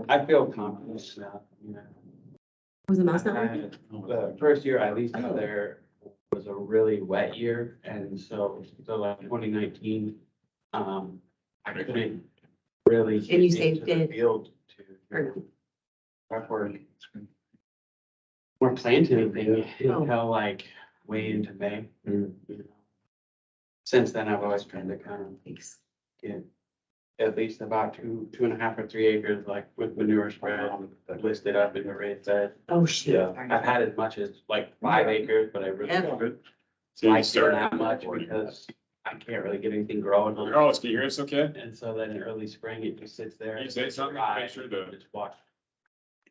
I feel confident now, you know. Was the mouse not working? The first year, at least out there, was a really wet year, and so like 2019, I couldn't really. And you get saved into the it. field Or to prep work. We're planting anything until like way into May. You know. Since then, I've always tried to kind of Thanks. get at least about 2.5 or 3 acres, like with manure spread listed up in the raised bed. Oh, shoot. I've had as much as like 5 acres, but I really Yeah. don't So you like doing started that much because I can't really get anything growing on Oh, it. can you hear us okay? And so then in early spring, it just sits there. Can you say something? dry, Make sure to- Just watch.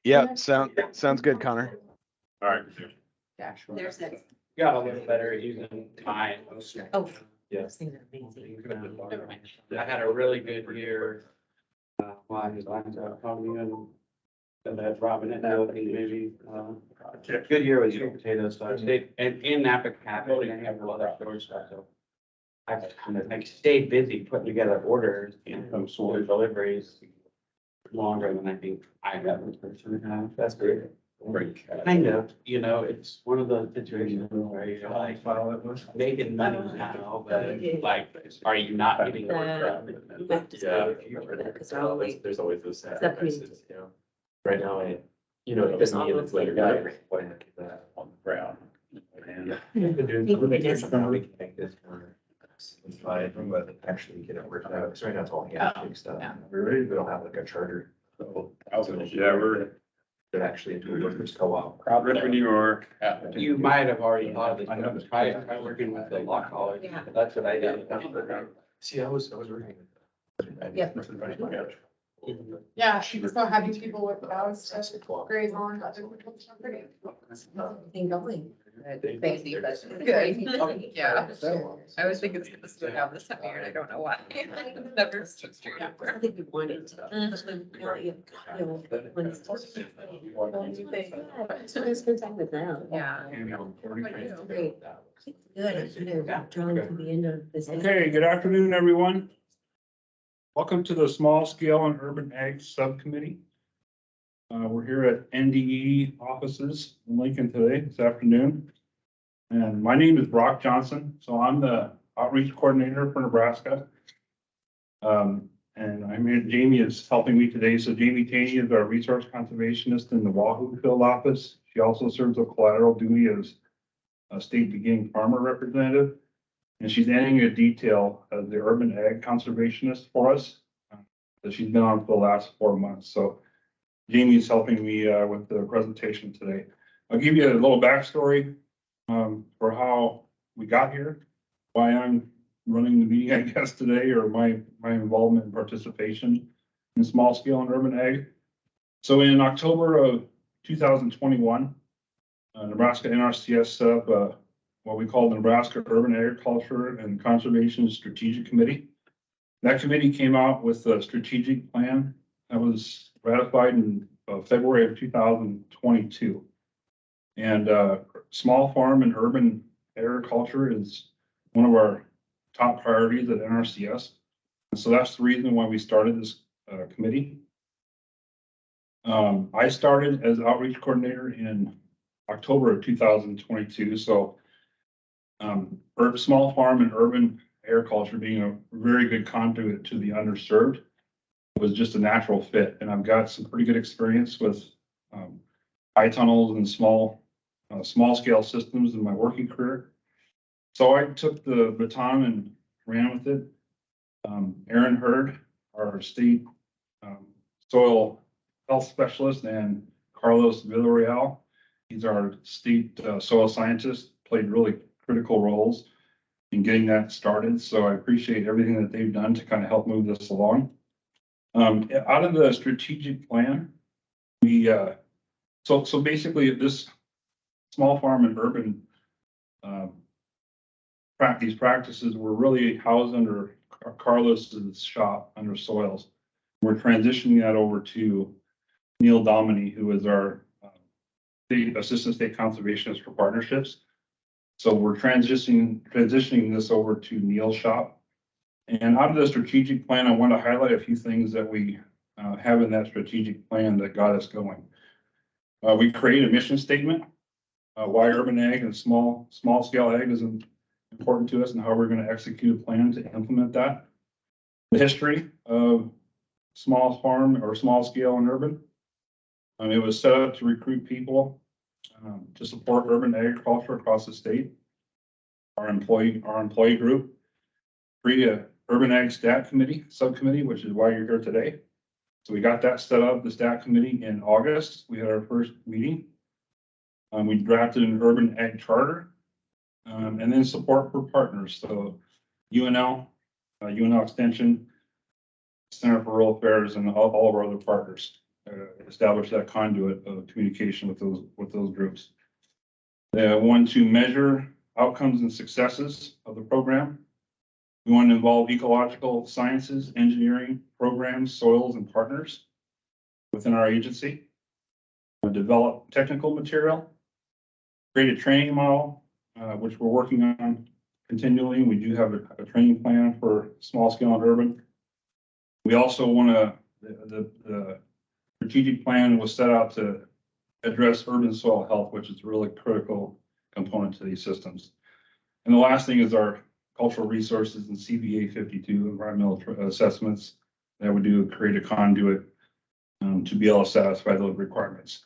Yeah, sounds good, Connor. All right. There's that. Got a little better using time. Oh. Yeah. Those things are amazing. I had a really good year. While I was on and that Robin and I think maybe, good year with sweet potatoes, so I stayed, and in Napa Cafe, I have a lot of storage stuff, so. I stayed busy putting together orders and deliveries longer than I think I ever personally have. That's great. Kind of, you know, it's one of those situations where you're like making money now, but like, are you not getting work done? Because they're always. There's always those Subcommittee. sacrifices, you know. Right now, it doesn't mean it's later, that on the ground. And we've been doing some research on how we can make this more simplified, but actually get it worked out, because right now it's all handshake stuff. We don't have like a charter. So, Yeah, we're That actually into a workers co-op. River, New York. You might have already thought of this, but try working with the law college. Yeah. That's what I did. See, I was working. Yep. Yeah, so having people with dogs, graze on. Thing going. Crazy, but good. Yeah. I always think it's gonna slow down this time of year and I don't know why. Never stood straight. I think we wanted to. So I spend time with them. Yeah. Great. Good, I'm kind of drawn to the end of this. Okay, good afternoon, everyone. Welcome to the Small Scale and Urban Ag Subcommittee. We're here at NDE offices in Lincoln today, this afternoon. And my name is Brock Johnson, so I'm the outreach coordinator for Nebraska. And I'm here, Jamie is helping me today. So Jamie Taney is our resource conservationist in the Wahoo field office. She also serves a collateral duty as a state beginning farmer representative. And she's adding a detail as the urban ag conservationist for us that she's been on for the last 4 months. So Jamie's helping me with the presentation today. I'll give you a little backstory for how we got here, why I'm running the meeting, I guess, today, or my involvement and participation in small scale and urban ag. So in October of 2021, Nebraska NRCS set up what we call the Nebraska Urban Agriculture and Conservation Strategic Committee. That committee came out with a strategic plan that was ratified in February of 2022. And small farm and urban agriculture is one of our top priorities at NRCS. And so that's the reason why we started this committee. I started as outreach coordinator in October of 2022. So small farm and urban agriculture being a very good conduit to the underserved was just a natural fit. And I've got some pretty good experience with high tunnels and small scale systems in my working career. So I took the baton and ran with it. Aaron Hurd, our state soil health specialist, and Carlos Villarreal, he's our state soil scientist, played really critical roles in getting that started. So I appreciate everything that they've done to kind of help move this along. Out of the strategic plan, we so basically this small farm and urban these practices were really housed under Carlos's shop under soils. We're transitioning that over to Neil Dominy, who is our assistant state conservationist for partnerships. So we're transitioning this over to Neil's shop. And out of the strategic plan, I want to highlight a few things that we having that strategic plan that got us going. We created a mission statement, why urban ag and small scale ag is important to us and how we're going to execute a plan to implement that. The history of small farm or small scale and urban. It was set up to recruit people to support urban agriculture across the state. Our employee group, create a urban ag stat committee, subcommittee, which is why you're here today. So we got that set up, the stat committee in August. We had our first meeting. We drafted an urban ag charter, and then support for partners. So UNL Extension, Center for Rural Affairs, and all of our other partners establish that conduit of communication with those groups. They want to measure outcomes and successes of the program. We want to involve ecological sciences, engineering programs, soils, and partners within our agency. Develop technical material, create a training model, which we're working on continually. We do have a training plan for small scale and urban. We also want to, the strategic plan was set out to address urban soil health, which is a really critical component to these systems. And the last thing is our cultural resources and CBA 52 environmental assessments that we do create a conduit to be able to satisfy those requirements.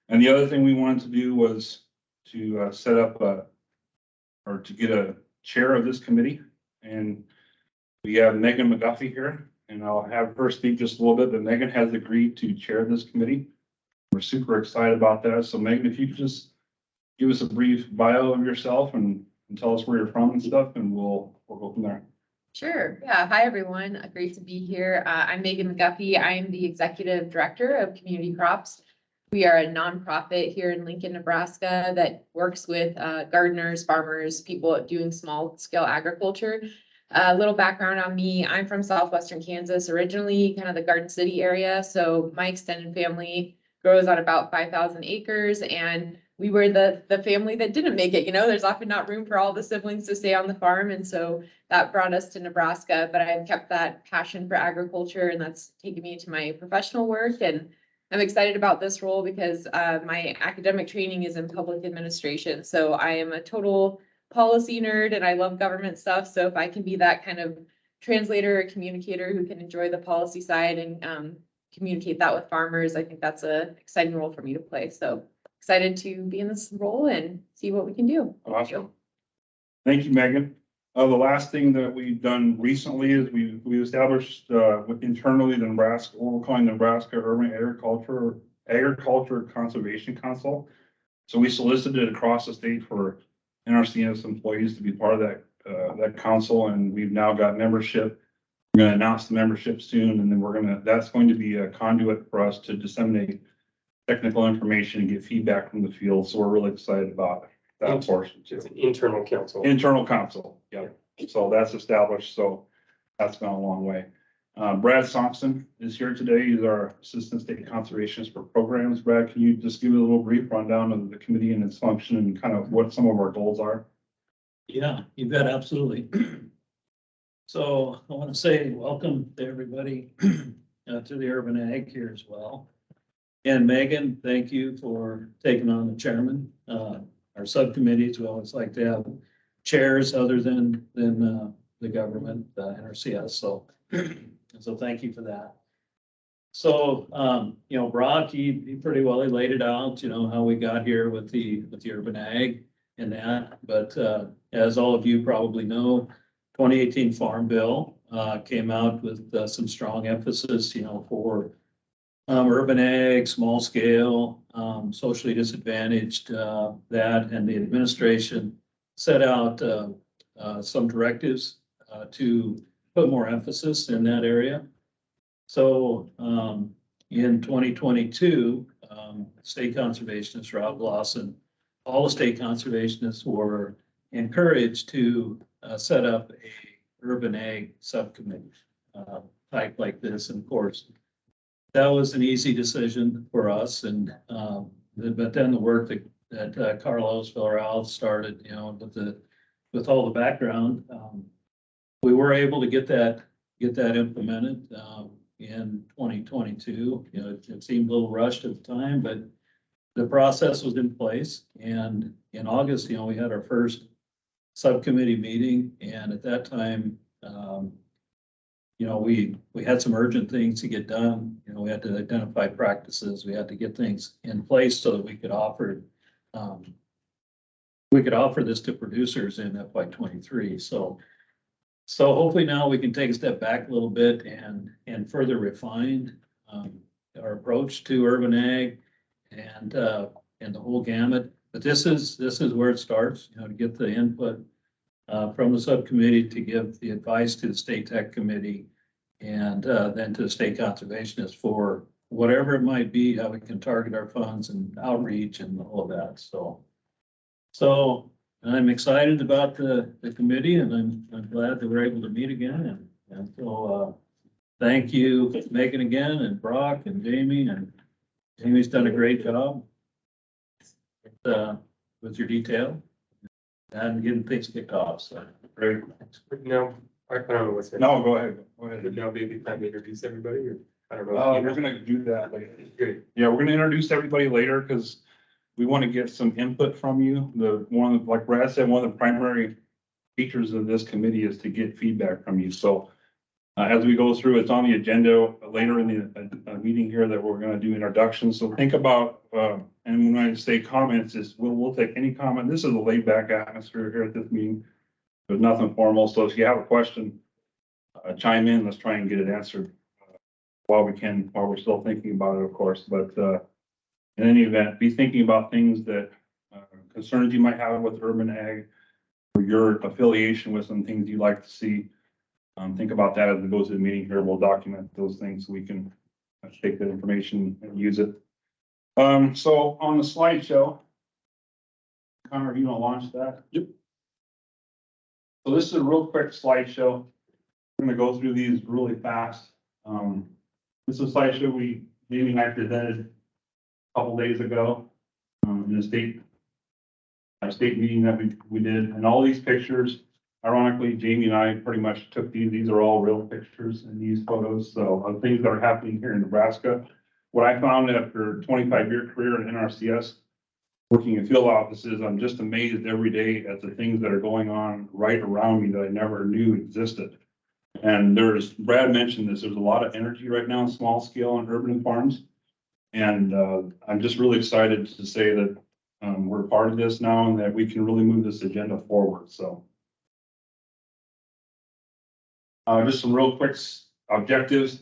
And the other thing we wanted to do was to set up or to get a chair of this committee. And we have Megan McGuffey here, and I'll have her speak just a little bit, but Megan has agreed to chair this committee. We're super excited about that. So Megan, if you could just give us a brief bio of yourself and tell us where you're from and stuff, and we'll go from there. Sure. Yeah. Hi, everyone. Great to be here. I'm Megan McGuffey. I'm the Executive Director of Community Crops. We are a nonprofit here in Lincoln, Nebraska that works with gardeners, farmers, people doing small scale agriculture. A little background on me. I'm from southwestern Kansas, originally kind of the Garden City area. So my extended family grows on about 5,000 acres, and we were the family that didn't make it. You know, there's often not room for all the siblings to stay on the farm. And so that brought us to Nebraska, but I've kept that passion for agriculture, and that's taken me into my professional work. And I'm excited about this role because my academic training is in public administration. So I am a total policy nerd and I love government stuff. So if I can be that kind of translator or communicator who can enjoy the policy side and communicate that with farmers, I think that's an exciting role for me to play. So excited to be in this role and see what we can do. Awesome. Thank you, Megan. The last thing that we've done recently is we established internally the Nebraska, what we're calling the Nebraska Urban Agriculture Conservation Council. So we solicited across the state for NRCS employees to be part of that council, and we've now got membership. We're going to announce the membership soon, and then that's going to be a conduit for us to disseminate technical information and get feedback from the field. So we're really excited about that portion too. It's an internal council. Internal council, yeah. So that's established. So that's gone a long way. Brad Thompson is here today. He's our Assistant State Conservationist for Programs. Brad, can you just give a little brief rundown of the committee and its function and kind of what some of our goals are? Yeah, you bet, absolutely. So I want to say welcome to everybody to the Urban Ag here as well. And Megan, thank you for taking on the chairman. Our subcommittees, we always like to have chairs other than the government, NRCS. So thank you for that. So, Brock, he pretty well laid it out, how we got here with the urban ag and that. But as all of you probably know, 2018 Farm Bill came out with some strong emphasis, for urban ag, small scale, socially disadvantaged, that, and the administration set out some directives to put more emphasis in that area. So in 2022, state conservationists, Rob Lawson, all the state conservationists were encouraged to set up a urban ag subcommittee type like this. And of course, that was an easy decision for us. And but then the work that Carlos Villarreal started, with all the background, we were able to get that implemented. in 2022. You know, it seemed a little rushed at the time, but the process was in place. And in August, you know, we had our first subcommittee meeting, and at that time, you know, we had some urgent things to get done. You know, we had to identify practices. We had to get things in place so that we could offer this to producers in FY '23. So hopefully now we can take a step back a little bit and further refine our approach to urban ag and the whole gamut. But this is where it starts, you know, to get the input from the subcommittee, to give the advice to the state tech committee, and then to the state conservationists for whatever it might be, how we can target our funds and outreach and all of that. So I'm excited about the committee, and I'm glad that we're able to meet again. And so thank you, Megan, again, and Brock and Jamie, and Jamie's done a great job with your detail and getting things kicked off. So Great. No, I don't know what's. No, go ahead. Go ahead. Would now be a good time to introduce everybody, or I don't know. We're gonna do that later. Good. Yeah, we're gonna introduce everybody later because we want to get some input from you. Like Brad said, one of the primary features of this committee is to get feedback from you. So as we go through, it's on the agenda later in the meeting here that we're gonna do introductions. So think about, and when I say comments, is we'll take any comment. This is a laid back atmosphere here at this meeting. There's nothing formal. So if you have a question, chime in. Let's try and get it answered while we're still thinking about it, of course. But in any event, be thinking about things that concerns you might have with urban ag, or your affiliation with some things you'd like to see. Think about that as we go to the meeting here. We'll document those things so we can take that information and use it. So on the slideshow, Connor, you want to launch that? Yep. So this is a real quick slideshow. We're going to go through these really fast. This is a slideshow Jamie and I presented a couple days ago in a state meeting that we did, and all these pictures, ironically, Jamie and I pretty much took these. These are all real pictures in these photos. So of things that are happening here in Nebraska. What I found after a 25-year career in NRCS, working in field offices, I'm just amazed every day at the things that are going on right around me that I never knew existed. And Brad mentioned this, there's a lot of energy right now in small scale and urban farms. And I'm just really excited to say that we're part of this now and that we can really move this agenda forward. So just some real quick objectives.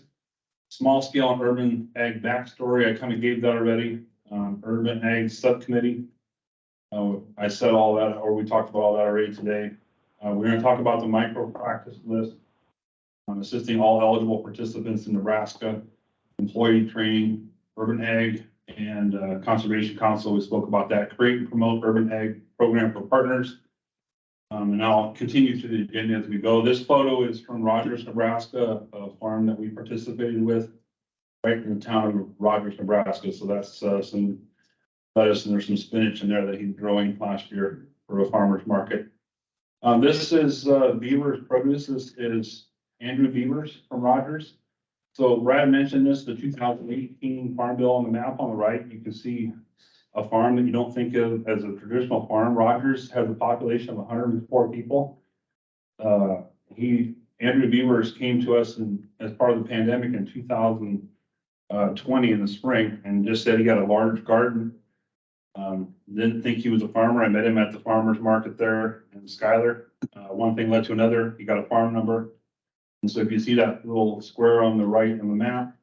Small scale and urban ag backstory, I kind of gave that already. Urban ag subcommittee. I said all that, or we talked about all that already today. We're going to talk about the micro practice list, assisting all eligible participants in Nebraska, employee training, urban ag, and conservation council. We spoke about that. Create and promote urban ag program for partners. And I'll continue through the agenda as we go. This photo is from Rogers, Nebraska, a farm that we participated with right in the town of Rogers, Nebraska. So that's some lettuce, and there's some spinach in there that he's growing last year for a farmer's market. This is Beaver's produce. This is Andrew Beavers from Rogers. So Brad mentioned this, the 2018 Farm Bill on the map on the right. You can see a farm that you don't think of as a traditional farm. Rogers has a population of 104 people. Andrew Beavers came to us as part of the pandemic in 2020 in the spring, and just said he got a large garden. Didn't think he was a farmer. I met him at the farmer's market there in Schuyler. One thing led to another. He got a farm number. And so if you see that little square on the right on the map,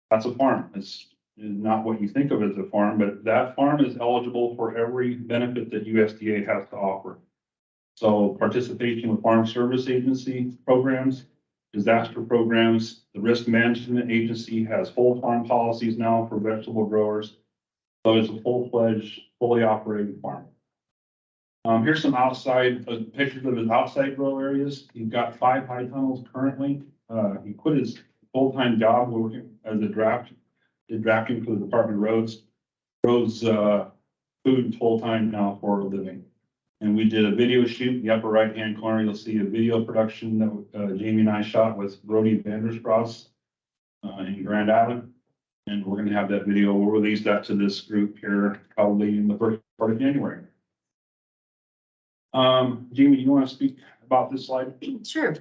that's a farm. It's not what you think of as a farm, but that farm is eligible for every benefit that USDA has to offer. So participation with Farm Service Agency programs, disaster programs, the Risk Management Agency has whole farm policies now for vegetable growers. So it's a full-fledged, fully operating farm. Here's some pictures of his outside grow areas. He's got 5 high tunnels currently. He quit his full-time job working as did drafting for the Department of Roads. Food full-time now for a living. And we did a video shoot in the upper right-hand corner. You'll see a video production that Jamie and I shot with Brody Vanderspross. in Grand Island. And we're gonna have that video, we'll release that to this group here probably in the first part of January. Jamie, you wanna speak about this slide? Sure.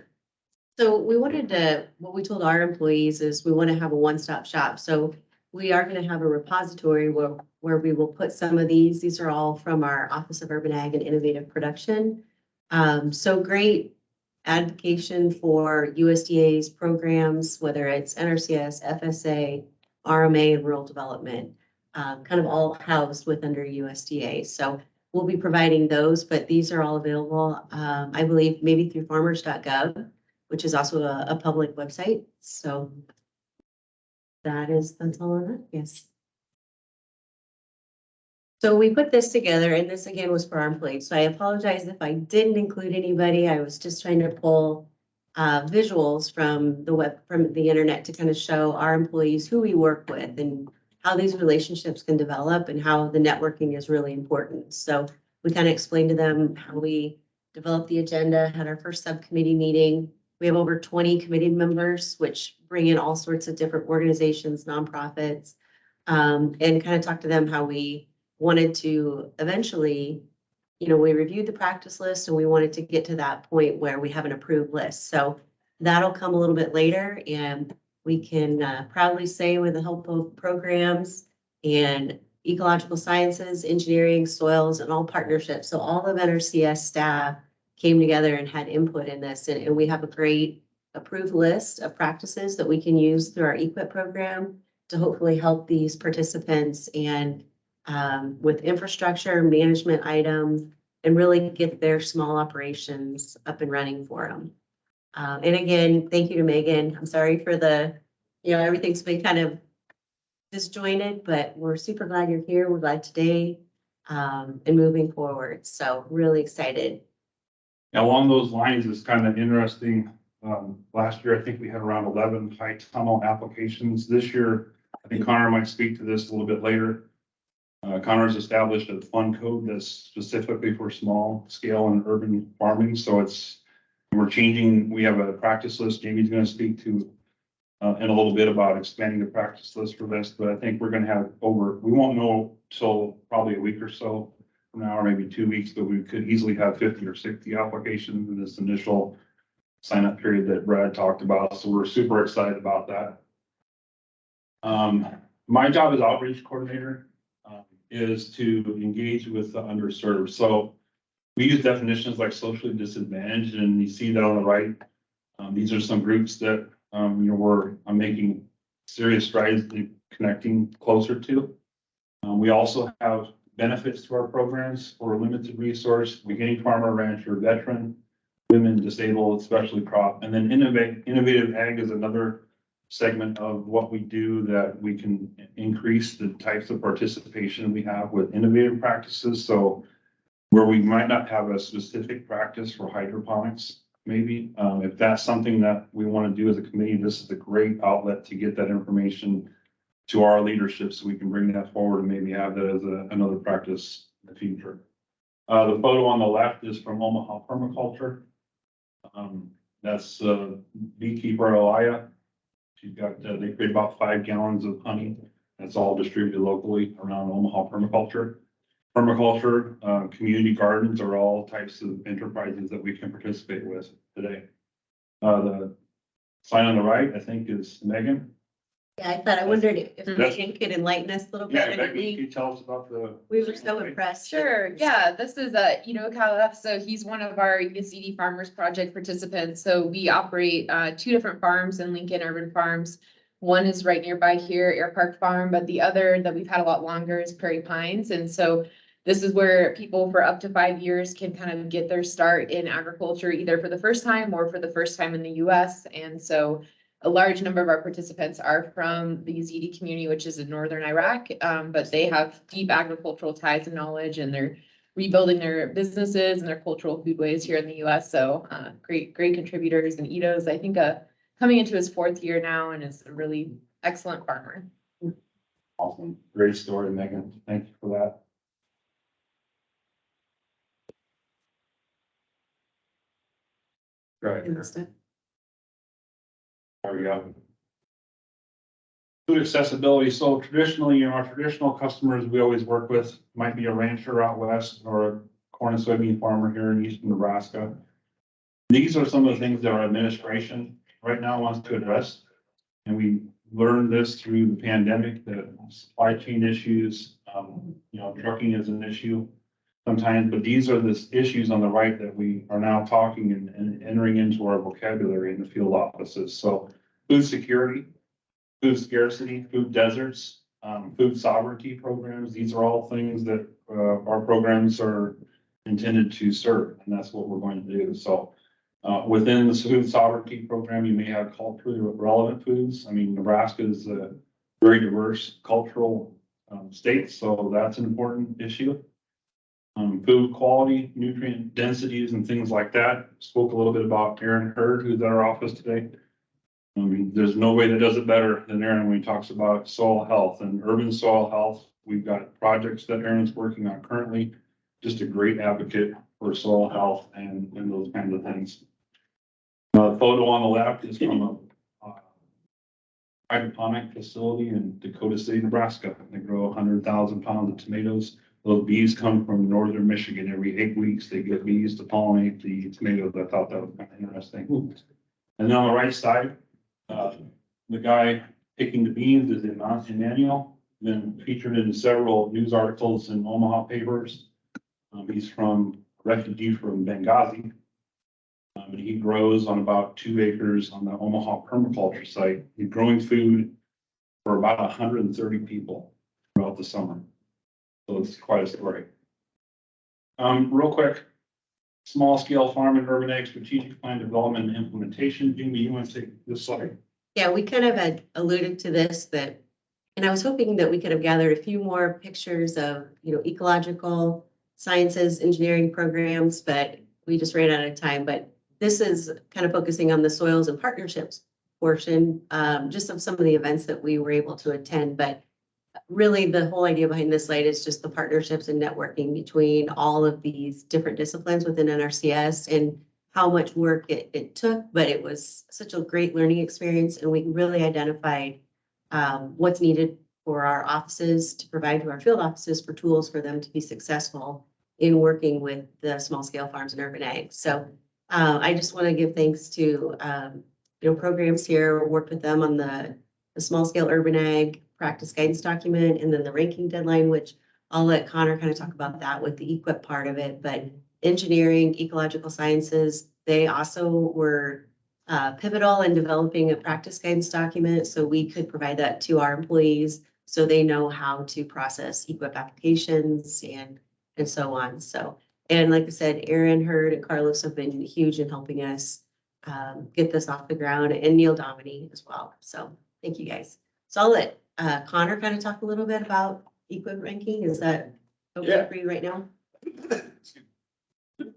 So we wanted to, what we told our employees is we want to have a one-stop shop. So we are going to have a repository where we will put some of these. These are all from our Office of Urban Ag and Innovative Production. So great advocation for USDA's programs, whether it's NRCS, FSA, RMA, and rural development, kind of all housed with under USDA. So we'll be providing those, but these are all available, I believe, maybe through farmers.gov, which is also a public website. So that's all on that, yes. So we put this together, and this again was for our employees. So I apologize if I didn't include anybody. I was just trying to pull visuals from the internet to kind of show our employees who we work with and how these relationships can develop and how the networking is really important. So we kind of explained to them how we developed the agenda, had our first subcommittee meeting. We have over 20 committee members, which bring in all sorts of different organizations, nonprofits, and kind of talk to them how we wanted to eventually, we reviewed the practice list and we wanted to get to that point where we have an approved list. So that'll come a little bit later, and we can proudly say with the help of programs and ecological sciences, engineering, soils, and all partnerships. So all of NRCS staff came together and had input in this, and we have a great approved list of practices that we can use through our EQIP program to hopefully help these participants and with infrastructure management items and really get their small operations up and running for them. And again, thank you to Megan. I'm sorry for everything's been kind of disjointed, but we're super glad you're here. We're glad today and moving forward. So really excited. Along those lines, it's kind of interesting. Last year, I think we had around 11 high tunnel applications. This year, I think Connor might speak to this a little bit later. Connor's established a fund code that's specifically for small scale and urban farming. So we're changing, we have a practice list Jamie's going to speak to in a little bit about expanding the practice list for this, but I think we're going to have we won't know till probably a week or so from now, or maybe 2 weeks, but we could easily have 50 or 60 applications in this initial sign up period that Brad talked about. So we're super excited about that. My job as outreach coordinator is to engage with the underserved. So we use definitions like socially disadvantaged, and you see that on the right. These are some groups that I'm making serious strides in connecting closer to. We also have benefits to our programs for a limited resource, beginning farmer, rancher, veteran, women, disabled, especially crop, and then innovative ag is another segment of what we do that we can increase the types of participation we have with innovative practices. So where we might not have a specific practice for hydroponics, maybe if that's something that we want to do as a committee, this is a great outlet to get that information to our leadership so we can bring that forward and maybe have that as another practice in the future. The photo on the left is from Omaha Permaculture. That's beekeeper Elia. She's got, they create about 5 gallons of honey. That's all distributed locally around Omaha Permaculture. Permaculture, community gardens are all types of enterprises that we can participate with today. The sign on the right, I think, is Megan. Yeah, I wondered if Megan could enlighten us a little bit. Yeah, Megan, can you tell us about We were so impressed. Sure, yeah, this is Calaf, so he's one of our USDA Farmers Project participants. So we operate 2 different farms in Lincoln, urban farms. One is right nearby here, Air Park Farm, but the other that we've had a lot longer is Prairie Pines. And so this is where people for up to 5 years can kind of get their start in agriculture, either for the first time or for the first time in the US. And so a large number of our participants are from the Yazidi community, which is in northern Iraq, but they have deep agricultural ties and knowledge, and they're rebuilding their businesses and their cultural foodways here in the US. So great contributors. And Ito's, I think, coming into his 4th year now and is a really excellent farmer. Awesome. Great story, Megan. Thank you for that. Right. There we go. Food accessibility, so traditionally, our traditional customers we always work with might be a rancher out west or a corn and soybean farmer here in eastern Nebraska. These are some of the things that our administration right now wants to address. And we learned this through the pandemic, that supply chain issues, trucking is an issue sometimes, but these are the issues on the right that we are now talking and entering into our vocabulary in the field offices. So food security, food scarcity, food deserts, food sovereignty programs. These are all things that our programs are intended to serve, and that's what we're going to do. So within the food sovereignty program, you may have culturally relevant foods. I mean, Nebraska is a very diverse cultural state, so that's an important issue. Food quality, nutrient densities, and things like that. Spoke a little bit about Aaron Hurd, who's at our office today. I mean, there's no way that does it better than Aaron when he talks about soil health and urban soil health. We've got projects that Aaron's working on currently. Just a great advocate for soil health and those kinds of things. The photo on the left is from a hydroponic facility in Dakota City, Nebraska. They grow 100,000 pounds of tomatoes. Those bees come from northern Michigan. Every 8 weeks, they get bees to pollinate the tomatoes. I thought that was kind of interesting. And then on the right side, the guy picking the beans is Emmanuel, been featured in several news articles in Omaha papers. He's a refugee from Benghazi. And he grows on about 2 acres on the Omaha permaculture site. He's growing food for about 130 people throughout the summer. So it's quite a story. Real quick, small scale farm and urban ag strategic plan development and implementation. Jamie, you want to take this slide? Yeah, we kind of had alluded to this and I was hoping that we could have gathered a few more pictures of, ecological sciences, engineering programs, but we just ran out of time. But this is kind of focusing on the soils and partnerships portion, just of some of the events that we were able to attend. But really the whole idea behind this slide is just the partnerships and networking between all of these different disciplines within NRCS and how much work it took, but it was such a great learning experience. And we really identified what's needed for our offices to provide to our field offices for tools for them to be successful in working with the small scale farms and urban ag. So I just want to give thanks to, programs here, worked with them on the small scale urban ag practice guidance document, and then the ranking deadline, which I'll let Connor kind of talk about that with the equip part of it. But engineering, ecological sciences, they also were pivotal in developing a practice guidance document. So we could provide that to our employees so they know how to process equip applications and so on. So, and like I said, Aaron Hurd and Carlos have been huge in helping us get this off the ground, and Neil Dominy as well. So thank you guys. So I'll let Connor kind of talk a little bit about equip ranking. Is that okay for you right now?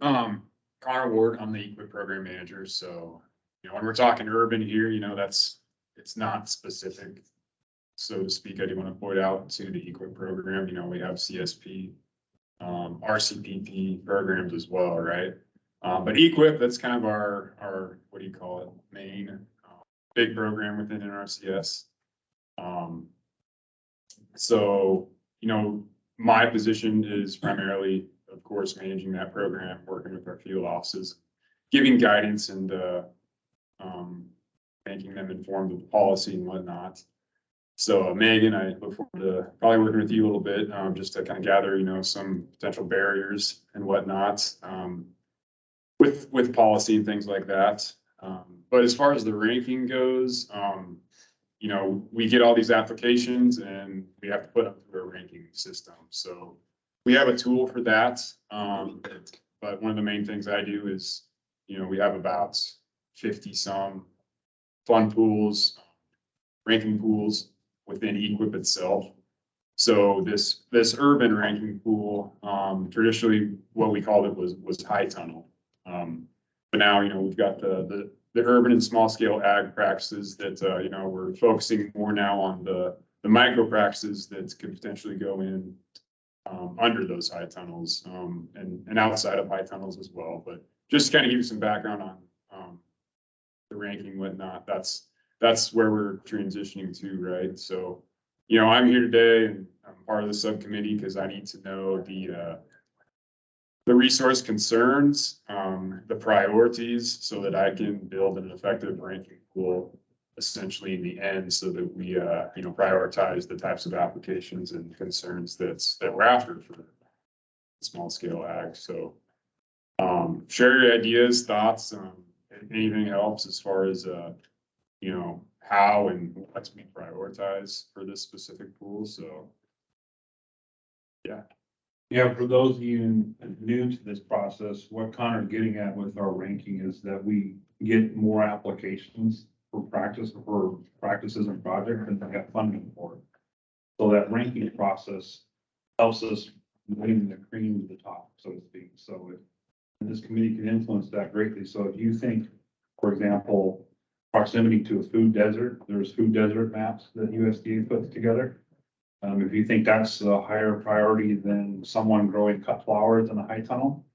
Connor Ward, I'm the equip program manager. So, when we're talking urban here, it's not specific, so to speak. I do want to point out to the equip program, we have CSP, RCPP programs as well, right? But equip, that's kind of our, what do you call it? Main big program within NRCS. So, my position is primarily, of course, managing that program, working with our field offices, giving guidance and making them informed of policy and whatnot. So Megan, I look forward to probably working with you a little bit, just to kind of gather, some potential barriers and whatnot, with policy and things like that. But as far as the ranking goes, we get all these applications and we have to put them through a ranking system. So we have a tool for that. But one of the main things I do is, we have about 50 some fund pools, ranking pools within equip itself. So this urban ranking pool, traditionally what we called it was high tunnel. But now, we've got the urban and small scale ag practices that, we're focusing more now on the micro practices that could potentially go in under those high tunnels, and outside of high tunnels as well. But just to kind of give you some background on the ranking, whatnot, that's that's where we're transitioning to, right? So, I'm here today and I'm part of the subcommittee because I need to know the resource concerns, the priorities, so that I can build an effective ranking pool essentially in the end, so that we, prioritize the types of applications and concerns that we're after for small scale ag. So, share your ideas, thoughts, anything helps as far as, how and what to be prioritized for this specific pool. So, Yeah, for those of you new to this process, what Connor's getting at with our ranking is that we get more applications for practices and projects than we have funding for. So that ranking process helps us bring the cream to the top, so to speak. So this committee can influence that greatly. So if you think, for example, proximity to a food desert, there's food desert maps that USDA puts together. If you think that's a higher priority than someone growing cut flowers in a high tunnel,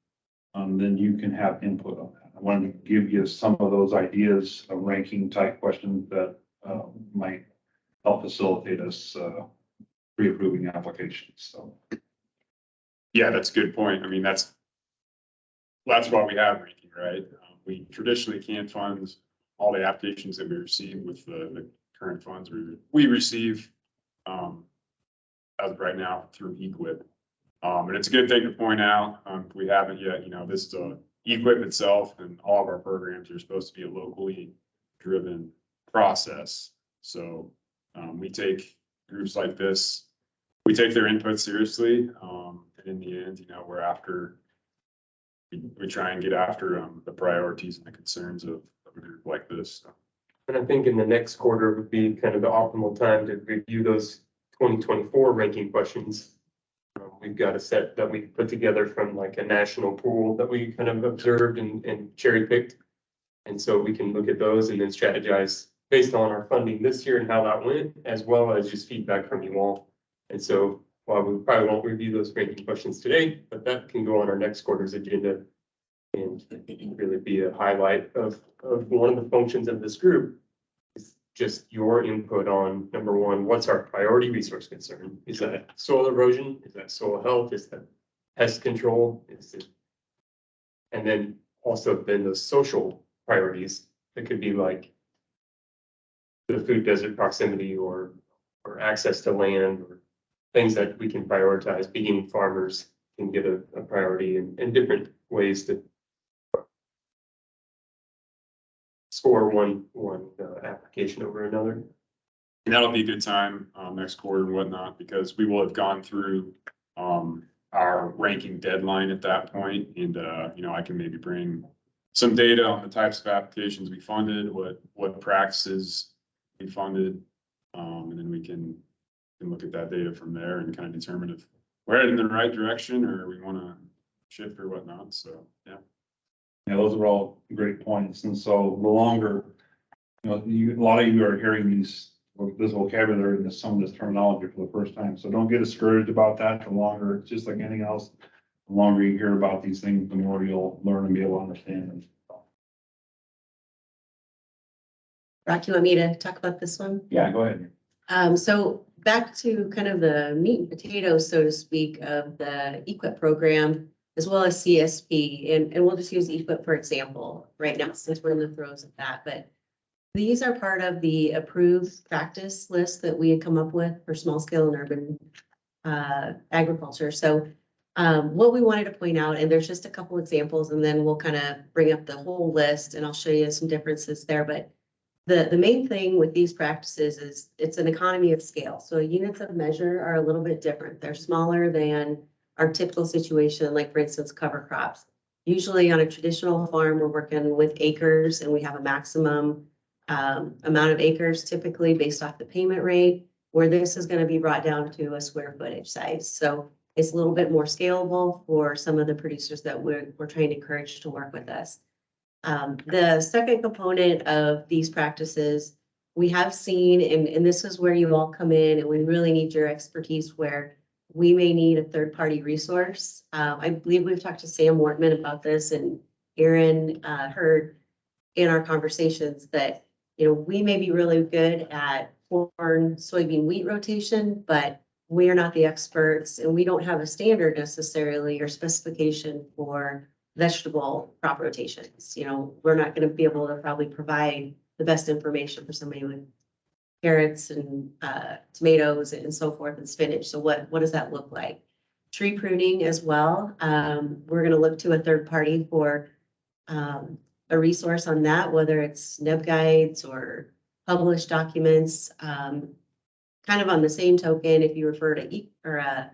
then you can have input on that. I wanted to give you some of those ideas of ranking type questions that might help facilitate us pre-approving applications. So. yeah, that's a good point. I mean, that's why we have ranking, right? We traditionally can't fund all the applications that we receive with the current funds we receive. As of right now through EQIP. And it's a good thing to point out, if we haven't yet, this is EQIP itself and all of our programs are supposed to be a locally driven process. So we take groups like this, we take their input seriously. And in the end, we try and get after the priorities and the concerns of a group like this. So. And I think in the next quarter would be kind of the optimal time to review those 2024 ranking questions. We've got a set that we put together from like a national pool that we kind of observed and cherry picked. And so we can look at those and then strategize based on our funding this year and how that went, as well as just feedback from you all. And so while we probably won't review those ranking questions today, but that can go on our next quarter's agenda and really be a highlight of one of the functions of this group. Just your input on, number one, what's our priority resource concern? Is that soil erosion? Is that soil health? Is that pest control? And then also those social priorities that could be like the food desert proximity or access to land or things that we can prioritize. Beginning farmers can get a priority in different ways to score one application over another. And that'll be a good time next quarter and whatnot, because we will have gone through our ranking deadline at that point. And I can maybe bring some data on the types of applications we funded, what practices we funded, and then we can look at that data from there and kind of determine if we're heading in the right direction or we want to shift or whatnot. So yeah. Yeah, those are all great points. And so the longer, a lot of you are hearing this vocabulary and some of this terminology for the first time. So don't get discouraged about that. The longer, it's just like anything else, the longer you hear about these things, the more you'll learn and be able to understand them. Rock, you want me to talk about this one? Yeah, go ahead. So back to kind of the meat and potatoes, so to speak, of the EQIP program, as well as CSP, and we'll just use EQIP for example right now, since we're in the throes of that. But these are part of the approved practice list that we had come up with for small scale and urban agriculture. So what we wanted to point out, and there's just a couple examples, and then we'll kind of bring up the whole list and I'll show you some differences there. But the main thing with these practices is it's an economy of scale. So units of measure are a little bit different. They're smaller than our typical situation, like for instance, cover crops. Usually on a traditional farm, we're working with acres and we have a maximum amount of acres typically based off the payment rate, where this is going to be brought down to a square footage size. So it's a little bit more scalable for some of the producers that we're trying to encourage to work with us. The second component of these practices, we have seen, and this is where you all come in and we really need your expertise, where we may need a third-party resource. I believe we've talked to Sam Wortman about this, and Aaron heard in our conversations that we may be really good at corn, soybean, wheat rotation, but we are not the experts and we don't have a standard necessarily or specification for vegetable crop rotations. We're not going to be able to probably provide the best information for somebody with carrots and tomatoes and so forth and spinach. So what does that look like? Tree pruning as well. We're going to look to a third party for a resource on that, whether it's NEB guides or published documents. Kind of on the same token, if you refer to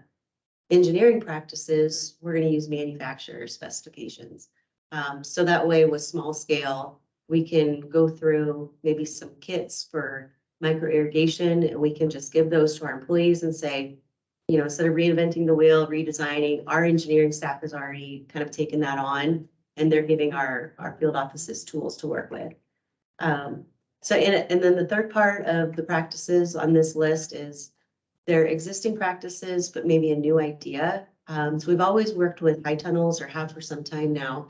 engineering practices, we're going to use manufacturer specifications. So that way with small scale, we can go through maybe some kits for micro irrigation, and we can just give those to our employees and say, instead of reinventing the wheel, redesigning, our engineering staff has already kind of taken that on, and they're giving our field offices tools to work with. And then the third part of the practices on this list is their existing practices, but maybe a new idea. So we've always worked with high tunnels or have for some time now,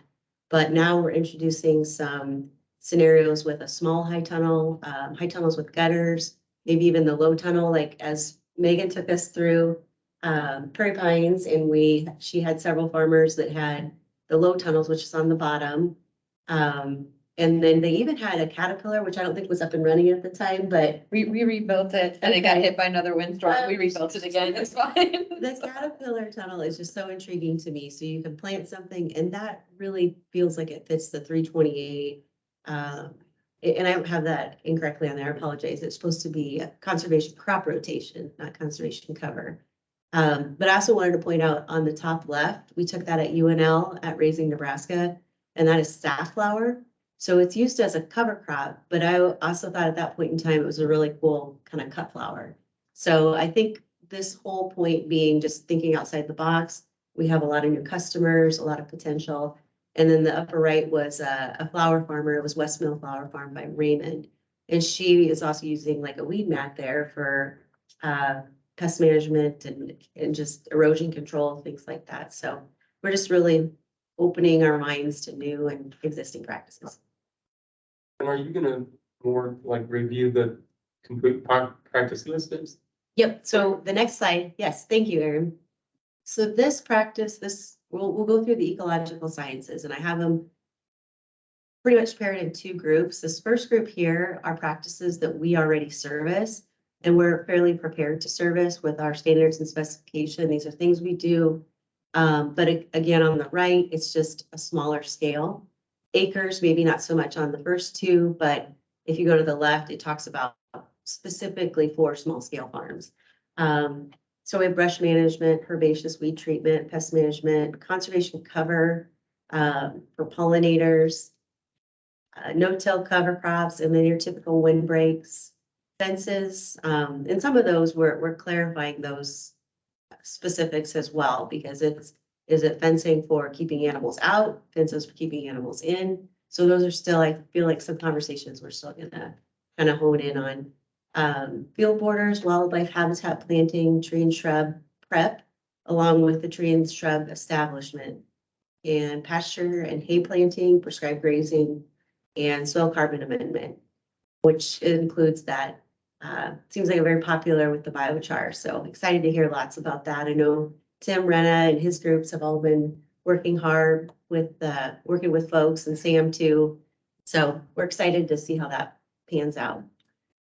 but now we're introducing some scenarios with a small high tunnels with gutters, maybe even the low tunnel, like as Megan took us through Prairie Pines, and she had several farmers that had the low tunnels, which is on the bottom. And then they even had a Caterpillar, which I don't think was up and running at the time, but We rebuilt it and it got hit by another windstorm. We rebuilt it again. It's fine. the Caterpillar tunnel is just so intriguing to me. So you can plant something and that really feels like it fits the 328. And I don't have that incorrectly on there. I apologize. It's supposed to be a conservation crop rotation, not conservation cover. But I also wanted to point out on the top left, we took that at UNL at Raising Nebraska, and that is safflower. So it's used as a cover crop, but I also thought at that point in time, it was a really cool kind of cut flower. So I think this whole point being just thinking outside the box, we have a lot of new customers, a lot of potential. And then the upper right was a flower farmer. It was West Mill Flower Farm by Raymond. And she is also using like a weed mat there for pest management and just erosion control, things like that. So we're just really opening our minds to new and existing practices. And are you gonna more like review the complete practice lists? Yep, so the next slide, yes, thank you, Erin. So this practice, we'll go through the ecological sciences, and I have them pretty much paired in two groups. This first group here are practices that we already service, and we're fairly prepared to service with our standards and specification. These are things we do, but again, on the right, it's just a smaller scale. Acres, maybe not so much on the first two, but if you go to the left, it talks about specifically for small scale farms. So we have brush management, herbaceous weed treatment, pest management, conservation cover for pollinators, no-till cover crops, and then your typical windbreaks, fences. And some of those we're clarifying those specifics as well, because is it fencing for keeping animals out, fences for keeping animals in? So those are still, I feel like some conversations we're still gonna kind of hone in on. Field borders, wildlife habitat planting, tree and shrub prep, along with the tree and shrub establishment, and pasture and hay planting, prescribed grazing, and soil carbon amendment, which includes that. Seems like a very popular with the biochar. So excited to hear lots about that. I know Tim Renna and his groups have all been working hard with working with folks, and Sam too. So we're excited to see how that pans out.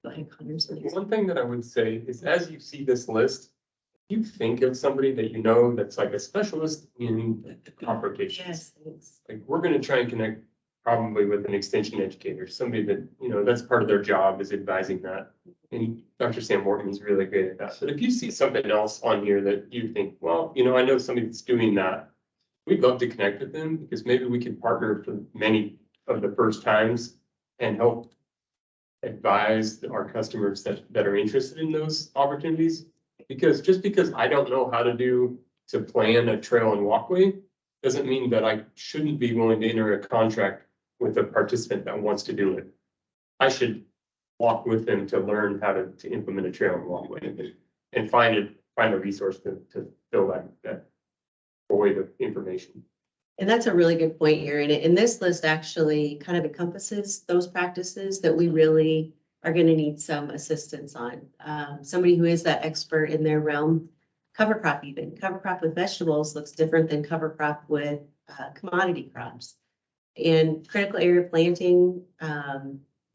Go ahead, Connor. One thing that I would say is, as you see this list, you think of somebody that you know that's like a specialist in crop rotations. Yes, thanks. Like, we're gonna try and connect probably with an extension educator, somebody that, that's part of their job is advising that. And Dr. Sam Morgan is really great at that. But if you see something else on here that you think, well, I know somebody that's doing that, we'd love to connect with them, because maybe we could partner for many of the first times and help advise our customers that are interested in those opportunities. Because just because I don't know how to plan a trail and walkway doesn't mean that I shouldn't be willing to enter a contract with a participant that wants to do it. I should walk with them to learn how to implement a trail and walkway and find a resource to fill that void of information. And that's a really good point here. And this list actually kind of encompasses those practices that we really are going to need some assistance on. Somebody who is that expert in their realm, cover crop even. Cover crop with vegetables looks different than cover crop with commodity crops. And critical area planting,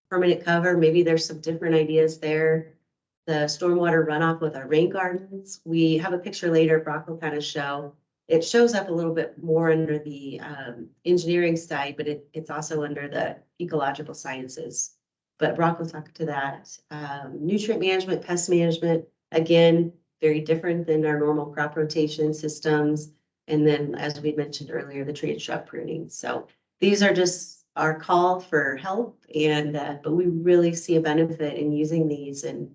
permanent cover, maybe there's some different ideas there. The stormwater runoff with our rain gardens. We have a picture later, Brock will kind of show. It shows up a little bit more under the engineering side, but it's also under the ecological sciences. But Brock will talk to that. Nutrient management, pest management, again, very different than our normal crop rotation systems. And then, as we mentioned earlier, the tree and shrub pruning. So these are just our call for help, and but we really see a benefit in using these, and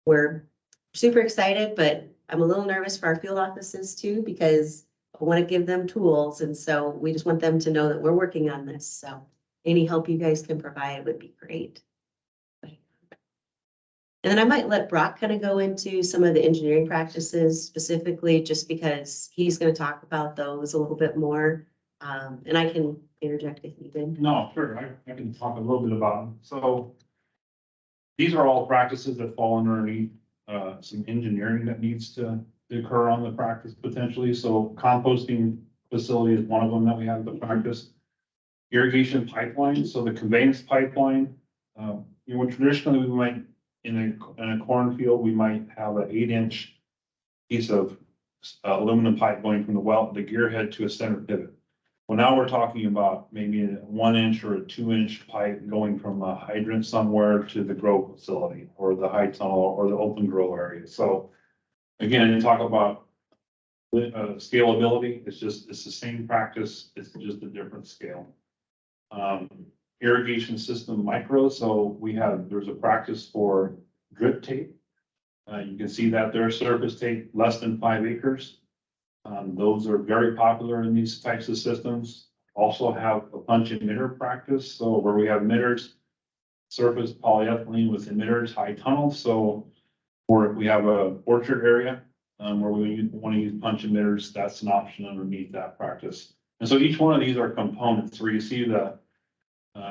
we're super excited, but I'm a little nervous for our field offices too, because I want to give them tools. And so we just want them to know that we're working on this. So any help you guys can provide would be great. And then I might let Brock kind of go into some of the engineering practices specifically, just because he's going to talk about those a little bit more. And I can interject if needed. No, sure, I can talk a little bit about them. So these are all practices that fall underneath some engineering that needs to occur on the practice potentially. So composting facility is one of them that we have to practice. Irrigation pipeline, so the conveyance pipeline, traditionally we might, in a cornfield, we might have an 8-inch piece of aluminum pipe going from the the gearhead to a center pivot. Well, now we're talking about maybe a 1-inch or a 2-inch pipe going from a hydrant somewhere to the grow facility or the high tunnel or the open grow area. So again, you talk about scalability, it's the same practice, it's just a different scale. Irrigation system micro, so there's a practice for drip tape. You can see that there's surface tape less than 5 acres. Those are very popular in these types of systems. Also have a punch emitter practice, so where we have emitters, surface polyethylene with emitters, high tunnels. So, or if we have a orchard area where we want to use punch emitters, that's an option underneath that practice. And so each one of these are components where you see the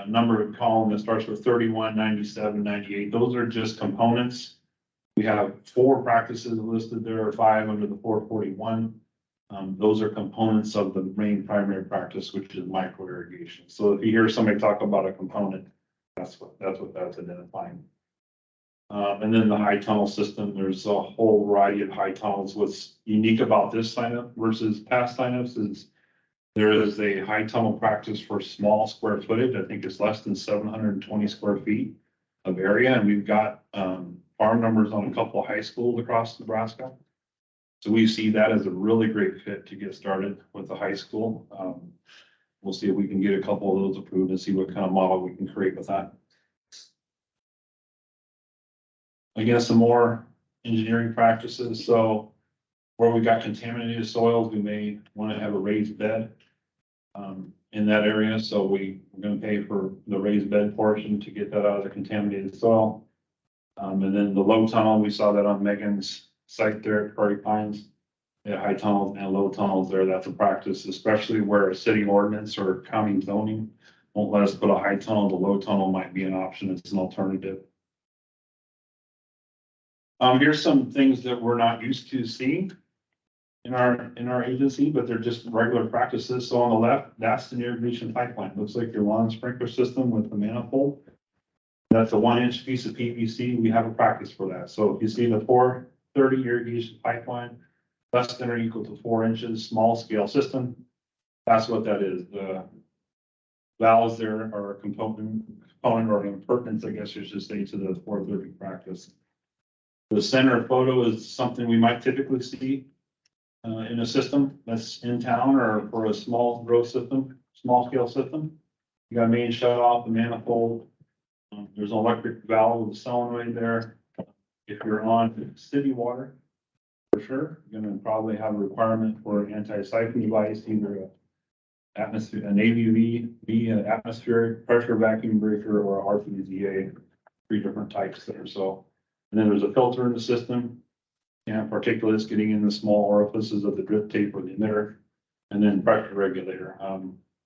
number of column that starts with 31, 97, 98. Those are just components. We have 4 practices listed there, or 5 under the 441. Those are components of the main primary practice, which is micro irrigation. So if you hear somebody talk about a component, that's what that's identifying. And then the high tunnel system, there's a whole variety of high tunnels. What's unique about this signup versus past signups is there is a high tunnel practice for small square footage. I think it's less than 720 square feet of area. And we've got farm numbers on a couple of high schools across Nebraska. So we see that as a really great fit to get started with the high school. We'll see if we can get a couple of those approved and see what kind of model we can create with that. Again, some more engineering practices. So where we got contaminated soils, we may want to have a raised bed in that area. So we're going to pay for the raised bed portion to get that out of the contaminated soil. And then the low tunnel, we saw that on Megan's site there at Prairie Pines. They have high tunnels and low tunnels there. That's a practice, especially where a city ordinance or county zoning won't let us put a high tunnel. The low tunnel might be an option as an alternative. Here's some things that we're not used to seeing in our agency, but they're just regular practices. So on the left, that's an irrigation pipeline. Looks like your lawn sprinkler system with the manifold. That's a 1-inch piece of PVC. We have a practice for that. So if you see the 430 irrigation pipeline, less than or equal to 4 inches, small scale system, that's what that is. The valves there are a component or an appurtenance, I guess you should say, to the 430 practice. The center photo is something we might typically see in a system that's in town or for a small growth system, small scale system. You got a main shut off, the manifold. There's an electric valve with a solenoid there. If you're on city water, for sure, you're going to probably have a requirement for an anti-siphon device, either an AVV, an atmospheric pressure vacuum breaker, or a RPZA, 3 different types there. So, and then there's a filter in the system, and particulates getting in the small orifices of the drip tape or the emitter. And then pressure regulator,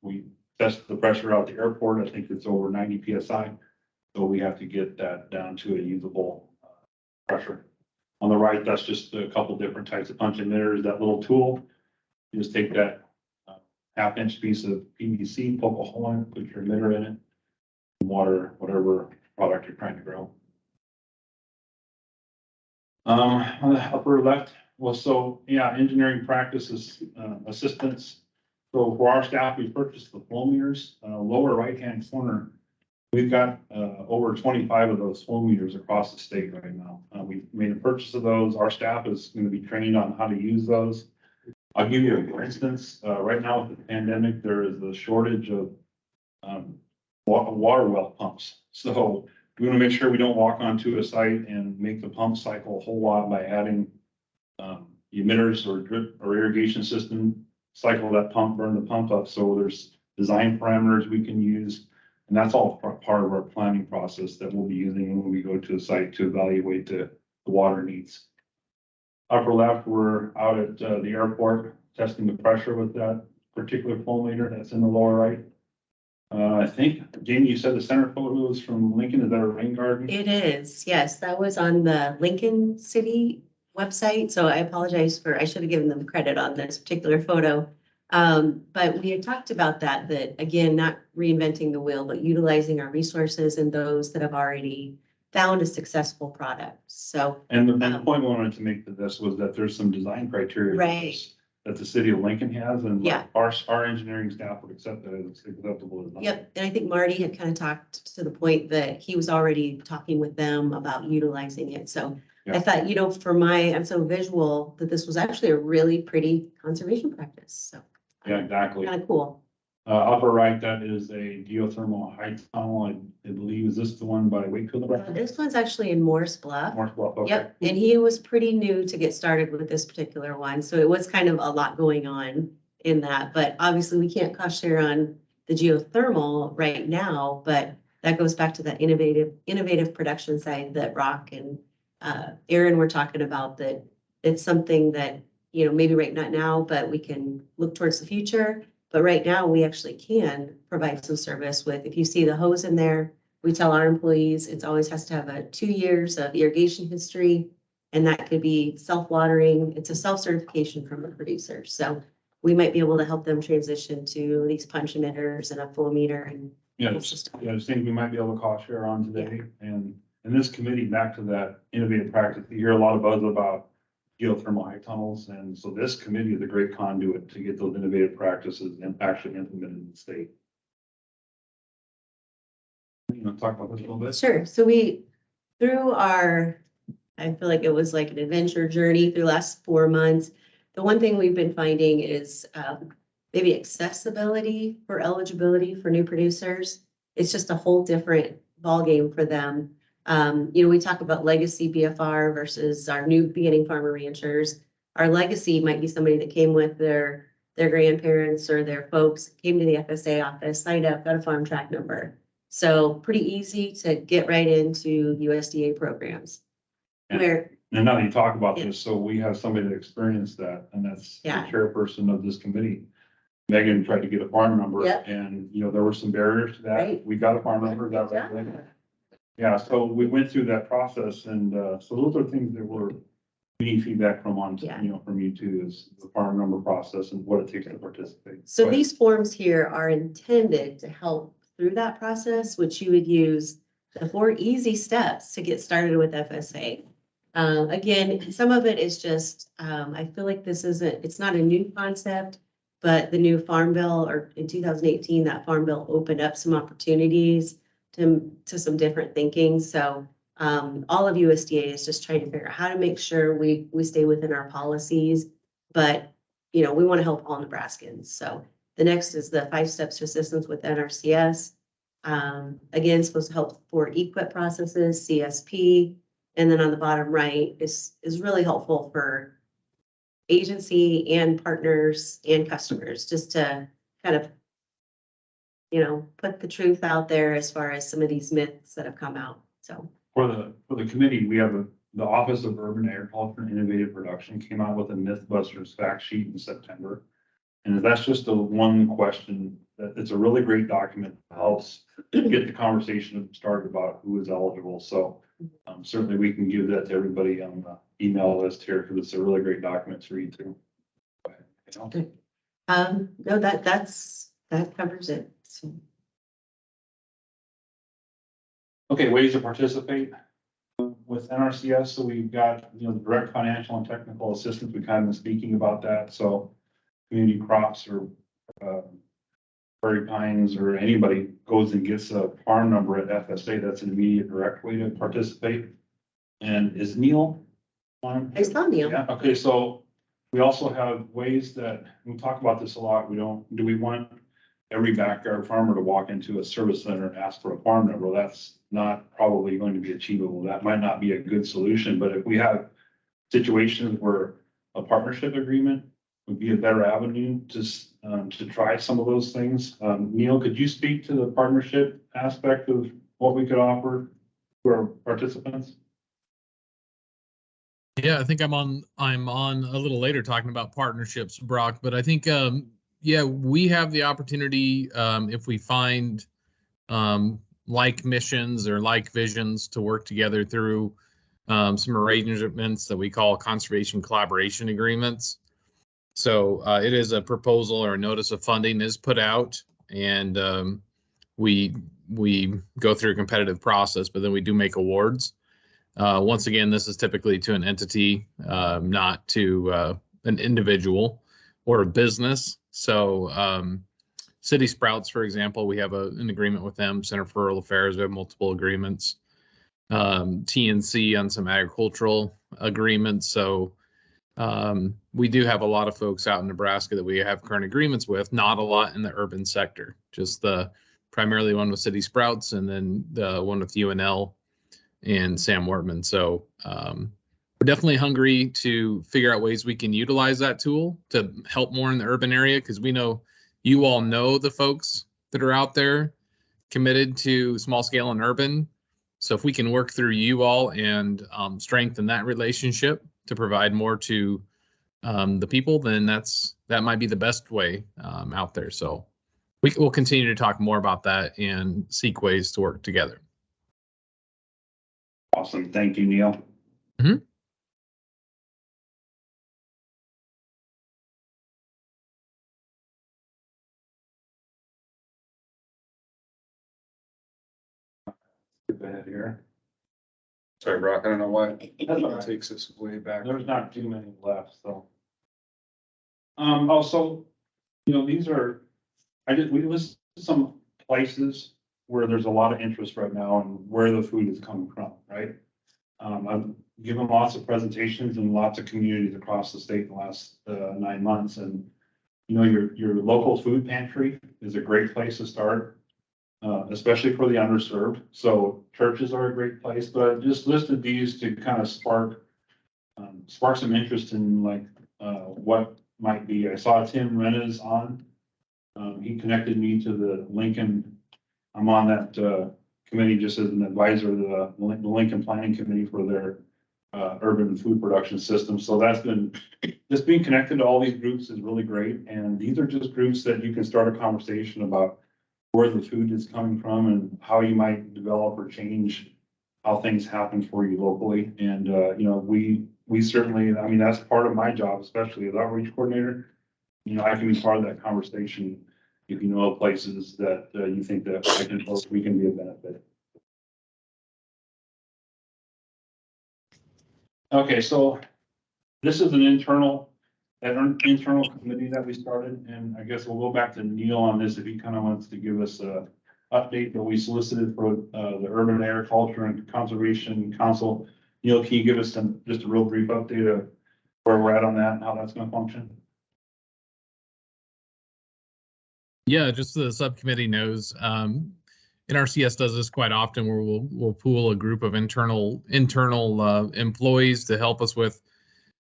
we tested the pressure out at the airport, I think it's over 90 PSI. So we have to get that down to a usable pressure. On the right, that's just a couple different types of punch emitters, that little tool. You just take that half-inch piece of PVC, poke a hole in it, put your emitter in it, and water whatever product you're trying to grow. On the upper left, well, so, yeah, engineering practices, assistance. So for our staff, we purchased the flow meters, lower right-hand corner. We've got, over 25 of those flow meters across the state right now. We made a purchase of those. Our staff is going to be trained on how to use those. I'll give you a for instance, right now with the pandemic, there is a shortage of, water well pumps. So we want to make sure we don't walk onto a site and make the pump cycle a whole lot by adding emitters or drip or irrigation system, cycle that pump, burn the pump up. So there's design parameters we can use. And that's all part of our planning process that we'll be using when we go to a site to evaluate the water needs. Upper left, we're out at the airport testing the pressure with that particular flow meter that's in the lower right. I think, Jamie, you said the center photo is from Lincoln. Is that a rain garden? It is, yes, that was on the Lincoln City website, so I apologize I should have given them credit on this particular photo. But we had talked about that again, not reinventing the wheel, but utilizing our resources and those that have already found a successful product, so. And the point we wanted to make to this was that there's some design criteria. Right. That the city of Lincoln has, and Yeah. our engineering staff would accept that as acceptable design. Yep, and I think Marty had kind of talked to the point that he was already talking with them about utilizing it, so. I Yeah. thought, I'm so visual that this was actually a really pretty conservation practice, so. Yeah, exactly. Kind of cool. Upper right, that is a geothermal high tunnel. I believe, is this the one by Wakefield? This one's actually in Morris Bluff. Morris Bluff, okay. Yep, and he was pretty new to get started with this particular one, so it was kind of a lot going on in that, but obviously we can't cost share on the geothermal right now, but that goes back to that innovative production side that Rock and Aaron were talking about, that it's something that, maybe right not now, but we can look towards the future. But right now, we actually can provide some service with, if you see the hose in there, we tell our employees, it always has to have 2 years of irrigation history. And that could be self-watering. It's a self-certification from the producer. So we might be able to help them transition to these punch emitters and a flow meter and. Yeah, just things we might be able to cost share on today. And this committee, back to that innovative practice, you hear a lot of buzz about geothermal high tunnels. And so this committee is a great conduit to get those innovative practices and actually implemented in the state. You want to talk about this a little bit? Sure. So I feel like it was like an adventure journey through the last 4 months. The one thing we've been finding is maybe accessibility for eligibility for new producers. It's just a whole different ballgame for them. We talk about legacy BFR versus our new beginning farmer ranchers. Our legacy might be somebody that came with their grandparents or their folks, came to the FSA office, signed up, got a farm track number. So pretty easy to get right into USDA programs. And now that you talk about this, so we have somebody that experienced that, and that's the Yeah. chairperson of this committee. Megan tried to get a farm number, Yep. and, there were some barriers to that. Right. We got a farm number, that was right. Yeah, so we went through that process, and, so those are things that we need feedback from Yeah. from you too, is the farm number process and what it takes to participate. So Go ahead. these forms here are intended to help through that process, which you would use the 4 easy steps to get started with FSA. Again, some of it is just, I feel like it's not a new concept, but the new Farm Bill, or in 2018, that Farm Bill opened up some opportunities to some different thinking. So all of USDA is just trying to figure out how to make sure we stay within our policies, but we want to help all Nebraskans. So the next is the 5 steps to assistance with NRCS. Again, supposed to help for EQIP processes, CSP, and then on the bottom right is really helpful for agency and partners and customers, just to kind of, put the truth out there as far as some of these myths that have come out. So For the committee, we have the Office of Urban Agriculture and Innovative Production came out with a Mythbusters fact sheet in September. And that's just the one question, that it's a really great document, helps get the conversation started about who is eligible. So certainly we can give that to everybody on the email list here, because it's a really great document to read through. No, that covers it. So, Okay, ways to participate with NRCS. So we've got, the direct financial and technical assistance. We've kind of been speaking about that. So community crops or prairie pines or anybody goes and gets a farm number at FSA, that's an immediate direct way to participate. And is Neil on? I saw Neil. Yeah, okay, so we also have ways that, we talk about this a lot, do we want every backyard farmer to walk into a service center and ask for a farm number? Well, that's not probably going to be achievable. That might not be a good solution, but if we have situations where a partnership agreement would be a better avenue to try some of those things. Neil, could you speak to the partnership aspect of what we could offer to our participants? Yeah, I think I'm on a little later talking about partnerships, Brock, but I think yeah, we have the opportunity if we find like missions or like visions to work together through some arrangements that we call conservation collaboration agreements. So it is a proposal or a notice of funding is put out, and we go through a competitive process, but then we do make awards. Once again, this is typically to an entity, not to an individual or a business. So City Sprouts, for example, we have an agreement with them. Center for Rural Affairs, we have multiple agreements. TNC on some agricultural agreements. So we do have a lot of folks out in Nebraska that we have current agreements with, not a lot in the urban sector, just the primarily one with City Sprouts and then the one with UNL and Sam Wortman. So we're definitely hungry to figure out ways we can utilize that tool to help more in the urban area, because we know you all know the folks that are out there committed to small scale and urban. So if we can work through you all and strengthen that relationship to provide more to the people, then that might be the best way out there. So we'll continue to talk more about that and seek ways to work together. Awesome. Thank you, Neil. Mm-hmm. Skip ahead here. Sorry, Brock, I don't know why That's all it right. takes us way back. There's not too many left, so. Also, these are, we list some places where there's a lot of interest right now and where the food is coming from, right? I've given lots of presentations in lots of communities across the state in the last 9 months, and your local food pantry is a great place to start, especially for the underserved. So churches are a great place, but I just listed these to kind of spark some interest in what might be. I saw Tim Rennes on. He connected me to the Lincoln. I'm on that committee just as an advisor to the Lincoln Planning Committee for their urban food production system. So just being connected to all these groups is really great. And these are just groups that you can start a conversation about where the food is coming from and how you might develop or change how things happen for you locally. And, we certainly, that's part of my job, especially as outreach coordinator. I can be part of that conversation if you know places that you think that we can be a benefit. Okay, so this is an internal committee that we started, and I guess we'll go back to Neil on this if he kind of wants to give us a update that we solicited for the Urban Agriculture and Conservation Council. Neil, can you give us just a real brief update of where we're at on that and how that's going to function? Yeah, just so the subcommittee knows, NRCS does this quite often, where we'll pool a group of internal employees to help us with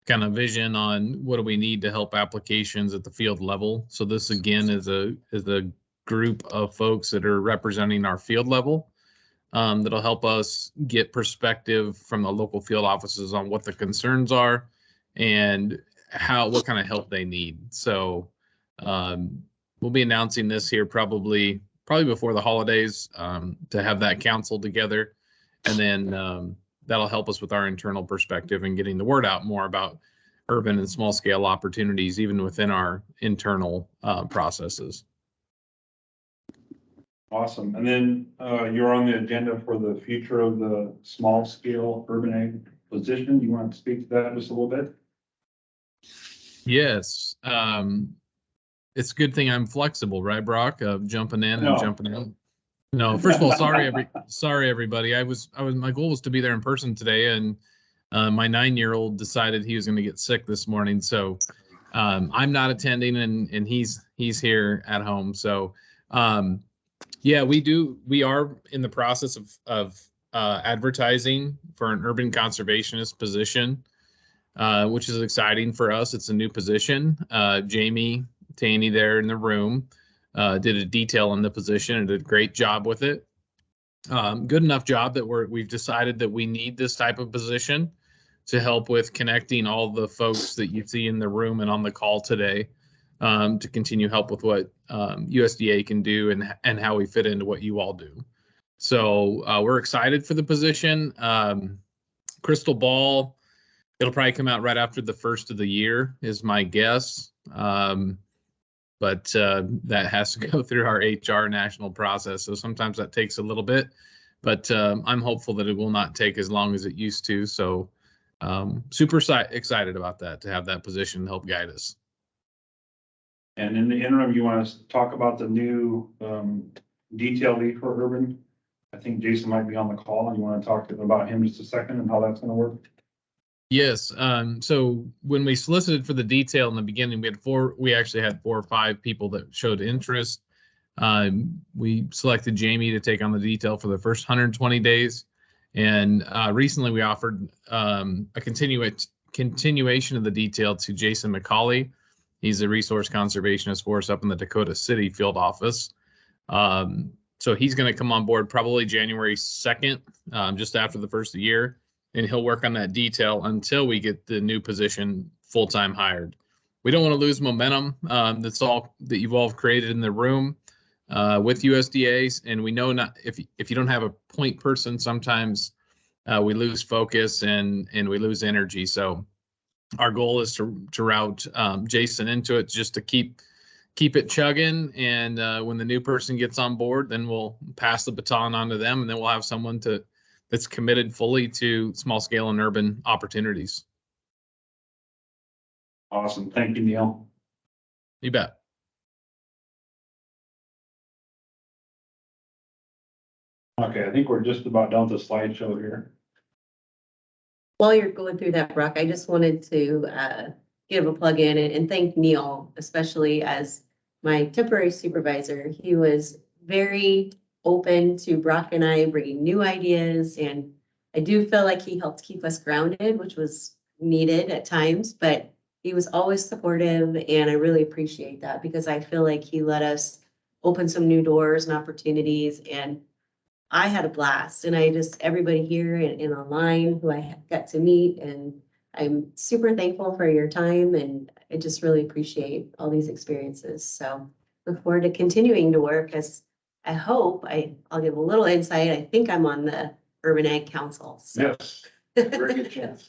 kind of vision on what do we need to help applications at the field level. So this again is a group of folks that are representing our field level, that'll help us get perspective from the local field offices on what the concerns are and what kind of help they need. So We'll be announcing this here probably before the holidays, to have that council together. And then that'll help us with our internal perspective and getting the word out more about urban and small scale opportunities, even within our internal processes. Awesome. And then you're on the agenda for the future of the small scale urban ag position. You want to speak to that just a little bit? Yes. It's a good thing I'm flexible, right, Brock? Jumping in and No. jumping out. No, first of all, sorry everybody. My goal was to be there in person today, and my 9-year-old decided he was going to get sick this morning, so I'm not attending, and he's here at home. So yeah, we are in the process of advertising for an urban conservationist position, which is exciting for us. It's a new position. Jamie Taney there in the room did a detail on the position and did a great job with it. Good enough job that we've decided that we need this type of position to help with connecting all the folks that you see in the room and on the call today, to continue help with what USDA can do and how we fit into what you all do. So we're excited for the position. Crystal ball, it'll probably come out right after the first of the year is my guess. But that has to go through our HR national process. So sometimes that takes a little bit, but I'm hopeful that it will not take as long as it used to. So super excited about that, to have that position help guide us. And in the interim, you want to talk about the new detail lead for urban? I think Jason might be on the call, and you want to talk about him just a second and how that's going to work? Yes. So when we solicited for the detail in the beginning, we actually had 4 or 5 people that showed interest. We selected Jamie to take on the detail for the first 120 days. And recently we offered a continuation of the detail to Jason McCauley. He's a resource conservationist for us up in the Dakota City field office. So he's going to come on board probably January 2nd, just after the first of the year. And he'll work on that detail until we get the new position full-time hired. We don't want to lose momentum that you've all created in the room with USDA. And we know not if you don't have a point person, sometimes we lose focus and we lose energy. So our goal is to route Jason into it just to keep it chugging. And when the new person gets on board, then we'll pass the baton on to them, and then we'll have someone that's committed fully to small scale and urban opportunities. Awesome. Thank you, Neil. You bet. Okay, I think we're just about done with the slideshow here. While you're going through that, Brock, I just wanted to give a plug in and thank Neil, especially as my temporary supervisor. He was very open to Brock and I bringing new ideas, and I do feel like he helped keep us grounded, which was needed at times, but he was always supportive, and I really appreciate that because I feel like he let us open some new doors and opportunities, and I had a blast. And everybody here and online who I got to meet, and I'm super thankful for your time, and I just really appreciate all these experiences. So look forward to continuing to work as I hope I'll give a little insight. I think I'm on the Urban Ag Council. So. Yes, very good chance.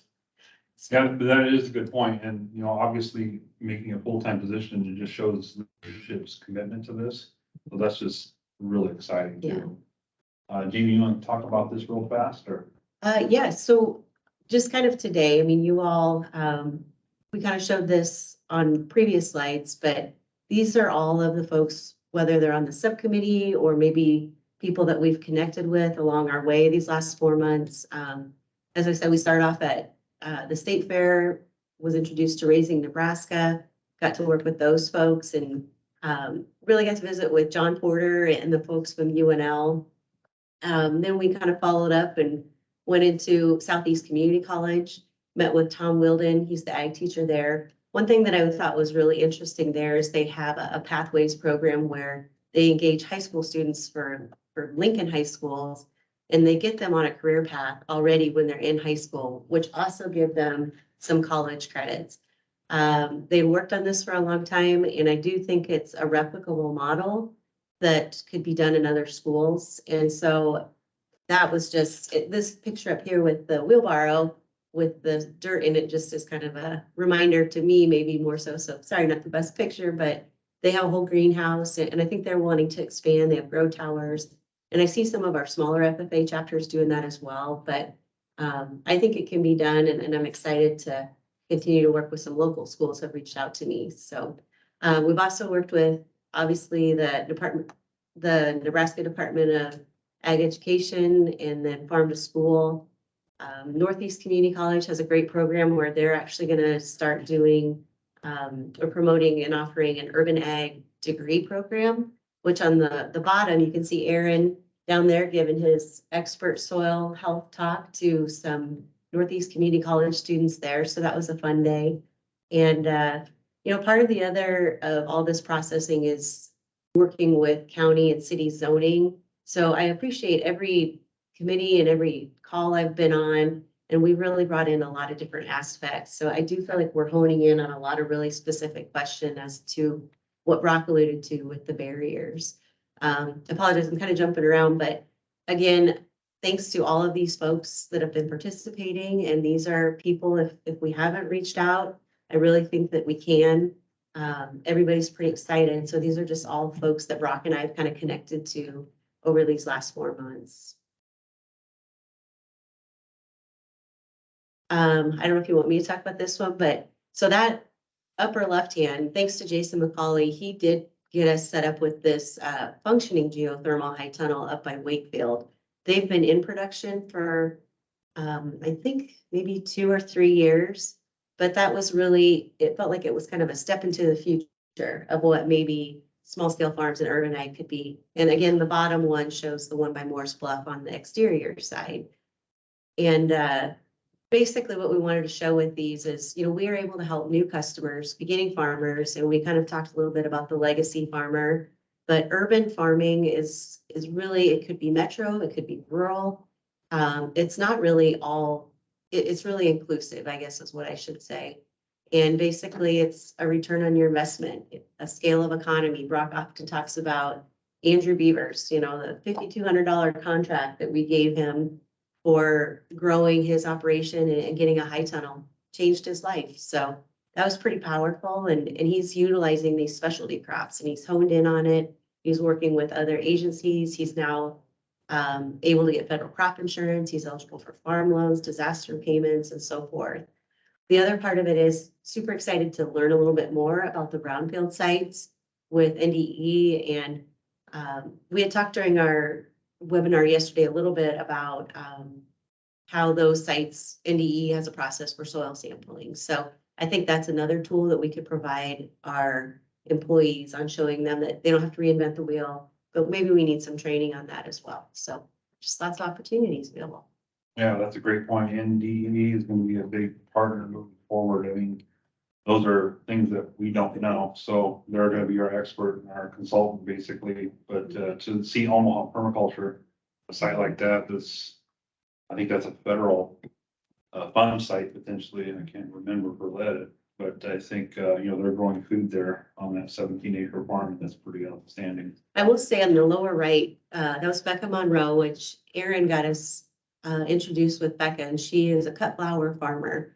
Yeah, but that is a good point. And, obviously making a full-time position, it just shows leadership's commitment to this. So that's just really exciting too. Jamie, you want to talk about this real fast or? Yeah, so just kind of today, I mean, you all, we kind of showed this on previous slides, but these are all of the folks, whether they're on the subcommittee or maybe people that we've connected with along our way these last 4 months. As I said, we started off at the state fair, was introduced to Raising Nebraska, got to work with those folks, and really got to visit with John Porter and the folks from UNL. Then we kind of followed up and went into Southeast Community College, met with Tom Wilden. He's the ag teacher there. One thing that I thought was really interesting there is they have a pathways program where they engage high school students for Lincoln high schools, and they get them on a career path already when they're in high school, which also give them some college credits. They worked on this for a long time, and I do think it's a replicable model that could be done in other schools. And so that was just, this picture up here with the wheelbarrow with the dirt in it just is kind of a reminder to me, maybe more so. So sorry, not the best picture, but they have a whole greenhouse, and I think they're wanting to expand. They have grow towers. And I see some of our smaller FFA chapters doing that as well, but I think it can be done, and I'm excited to continue to work with some local schools have reached out to me. So we've also worked with, obviously, the Nebraska Department of Ag Education, and then Farm to School. Northeast Community College has a great program where they're actually going to start doing or promoting and offering an urban ag degree program, which on the bottom, you can see Aaron down there giving his expert soil health talk to some Northeast Community College students there. So that was a fun day. And, part of the other of all this processing is working with county and city zoning. So I appreciate every committee and every call I've been on, and we really brought in a lot of different aspects. So I do feel like we're honing in on a lot of really specific questions as to what Brock alluded to with the barriers. Apologize, I'm kind of jumping around, but again, thanks to all of these folks that have been participating. And these are people, if we haven't reached out, I really think that we can. Everybody's pretty excited. So these are just all folks that Brock and I have kind of connected to over these last 4 months. I don't know if you want me to talk about this one, but so that upper left hand, thanks to Jason McCauley, he did get us set up with this functioning geothermal high tunnel up by Wakefield. They've been in production for, I think, maybe 2 or 3 years, but that was really, it felt like it was kind of a step into the future of what maybe small scale farms and urban ag could be. And again, the bottom one shows the one by Morris Bluff on the exterior side. And basically what we wanted to show with these is, we are able to help new customers, beginning farmers, and we kind of talked a little bit about the legacy farmer, but urban farming is really, it could be metro, it could be rural. It's not really all, it's really inclusive, I guess is what I should say. And basically it's a return on your investment, a scale of economy. Brock often talks about Andrew Beavers, the $5,200 contract that we gave him for growing his operation and getting a high tunnel, changed his life. So that was pretty powerful. And he's utilizing these specialty crops, and he's honed in on it. He's working with other agencies. He's now able to get federal crop insurance. He's eligible for farm loans, disaster payments, and so forth. The other part of it is super excited to learn a little bit more about the brownfield sites with NDE. And we had talked during our webinar yesterday a little bit about how those sites, NDE has a process for soil sampling. So I think that's another tool that we could provide our employees on, showing them that they don't have to reinvent the wheel, but maybe we need some training on that as well. So just lots of opportunities available. Yeah, that's a great point. NDE is going to be a big partner moving forward. I mean, those are things that we don't know. So they're going to be our expert and our consultant basically. But to see Omaha permaculture, a site like that, I think that's a federal fund site potentially, and I can't remember for lead. But I think, they're growing food there on that 17-acre farm, and that's pretty outstanding. I will say on the lower right, that was Becca Monroe, which Aaron got us introduced with Becca, and she is a cut flower farmer.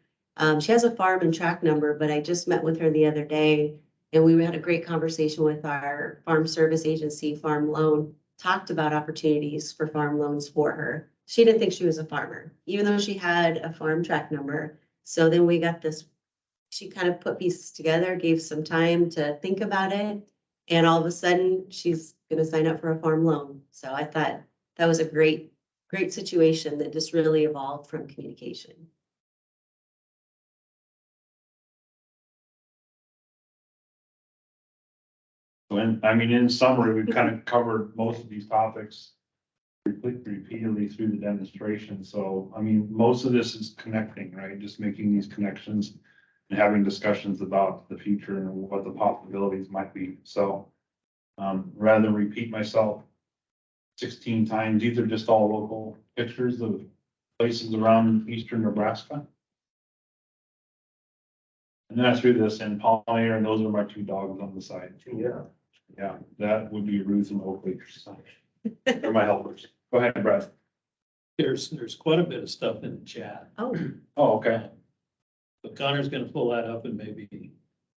She has a farm and track number, but I just met with her the other day, and we had a great conversation with our farm service agency, Farm Loan, talked about opportunities for farm loans for her. She didn't think she was a farmer, even though she had a farm track number. So then we got this, she kind of put pieces together, gave some time to think about it, and all of a sudden she's going to sign up for a farm loan. So I thought that was a great situation that just really evolved from communication. In summary, we've kind of covered most of these topics repeatedly through the demonstration. So, most of this is connecting, right? Just making these connections and having discussions about the future and what the possibilities might be. So, rather than repeat myself 16 times, these are just all local pictures of places around eastern Nebraska. And then I threw this in Pollinator, and those are my two dogs on the side. Yeah. Yeah, that would be Ruth and Oakley. They're my helpers. Go ahead, Brad. There's quite a bit of stuff in the chat. Oh, Oh, okay. But Connor's gonna pull that up and maybe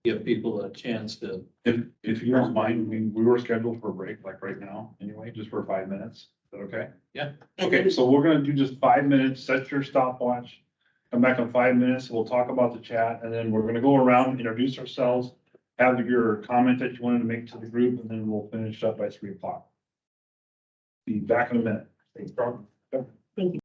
give people a chance to, If you don't mind, we were scheduled for a break, like right now, anyway, just for 5 minutes. Is that okay? and Okay, then- so we're gonna do just 5 minutes, set your stopwatch. Come back in 5 minutes, we'll talk about the chat, and then we're gonna go around, introduce ourselves, have your comment that you wanted to make to the group, and then we'll finish up by 3 o'clock. Be back in a minute. Thanks, Bob. Thank you.